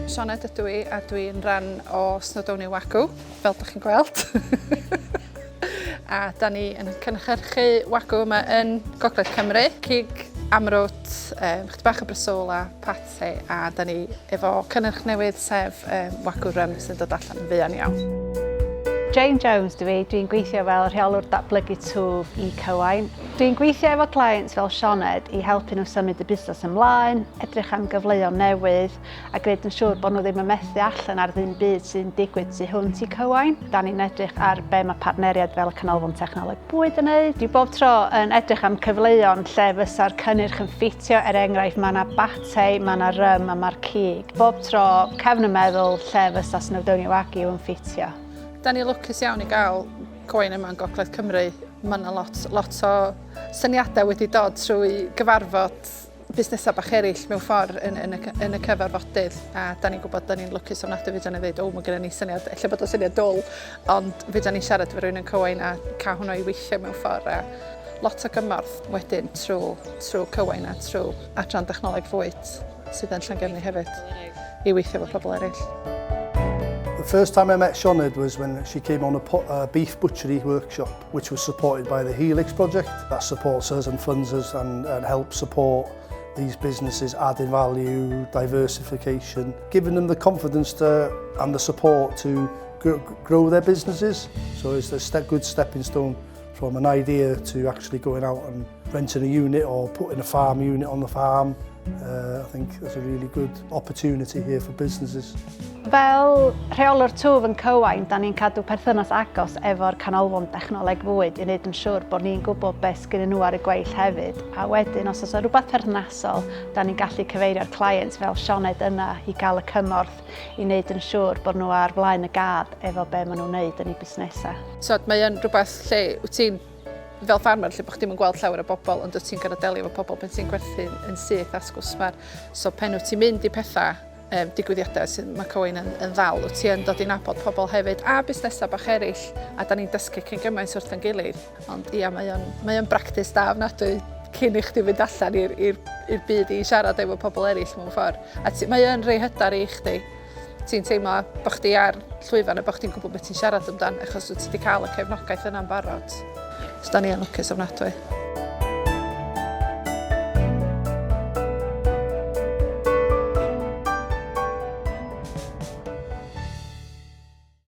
Sioned ydw I, a dwi'n rhan o Snowdonia Wagyu, fel ydych chi'n gweld. A da ni yn cynhyrchu Wagyu yma yn Gogledd Cymru. Cig, amrwt, chydig bach o bresola, pate, a da ni efo cynnyrch newydd sef Wagyu rym sy'n dod allan yn fuan iawn. Jayne Jones dwi'n gweithio fel rheolwr datblygu twf i Cywain. Dwi'n gweithio efo clients fel Sioned i helpu nhw symud y busnes ymlaen, edrych am gyfleoedd newydd a gwneud yn siŵr bod nhw ddim yn methu allan ar ddim byd sy'n digwydd tu hwnt i Cywain. Da ni'n edrych ar be mae partneriaid fel y Canolfan Technoleg Bwyd yn neud. Dwi bob tro yn edrych am cyfleoedd lle fysa'r cynnyrch yn ffitio, enghraifft mae yna bate, mae yna rym a mae'r cig. Bob tro cefn yn meddwl lle fysa Snowdonia Wagyu yn ffitio. Da ni lwcus iawn i gael Cywain yma yn Gogledd Cymru. Mae yna lot o syniadau wedi dod trwy gyfarfod busnesau bach eraill mewn ffordd yn y cyfarfodydd. A da ni'n gwybod da ni'n lwcus ofnadwy fydda ni ddweud, mae gennym ni syniad, ella bod o syniad dwl, ond fydda ni siarad efo rhywun yn Cywain a cael hwnnw i weithio mewn ffordd. A lot o gymorth wedyn trwy Cywain a trwy adran dechnoleg fwyd sydd yn Llangefni hefyd i weithio efo pobl eraill. The first time I met Sioned was when she came on a beef butchery workshop, which was supported by the Helix project. That supports us and funds us and helps support these businesses adding value, diversification, giving them the confidence and the support to grow their businesses. So it's a good stepping stone from an idea to actually going out and renting a unit or putting a farm unit on the farm. I think there's a really good opportunity here for businesses. Fel rheolwr twf yn Cywain, da ni'n cadw perthynas agos efo'r Canolfan Technoleg Bwyd i wneud yn siŵr bod ni'n gwybod beth sgyn nhw ar y gweill hefyd. A wedyn, os oes rhywbeth perthnasol, da ni'n gallu cyfeirio'r clients fel Sioned yna i gael y cymorth i wneud yn siŵr bod nhw ar flaen y gad efo be maen nhw'n wneud yn eu busnesau. So, mae yn rhywbeth lle wyt ti'n fel ffarmer lle bod chdi'n gweld llawer o bobl, ond wyt ti'n gorfod delio efo pobl pen ti'n gwerthu yn syth a sgwsmar. So pen wyt ti'n mynd i pethau, digwyddiadau sydd mae Cywain yn ddal, wyt ti'n dod i nabod pobl hefyd a busnesau bach eraill, a da ni'n dysgu cyn gymaint wrth yn gilydd. Ond ia, mae o'n bractis da ofnadwy cyn i chdi fynd allan i'r byd i siarad efo pobl eraill mewn ffordd. A mae o'n rhoi hyder i chdi. Ti'n teimlo bod chdi ar llwyfan a bod chdi'n gwybod beth ti'n siarad amdan, achos wyt ti wedi cael y cefnogaeth yna'n barod. So da ni yn lwcus ofnadwy.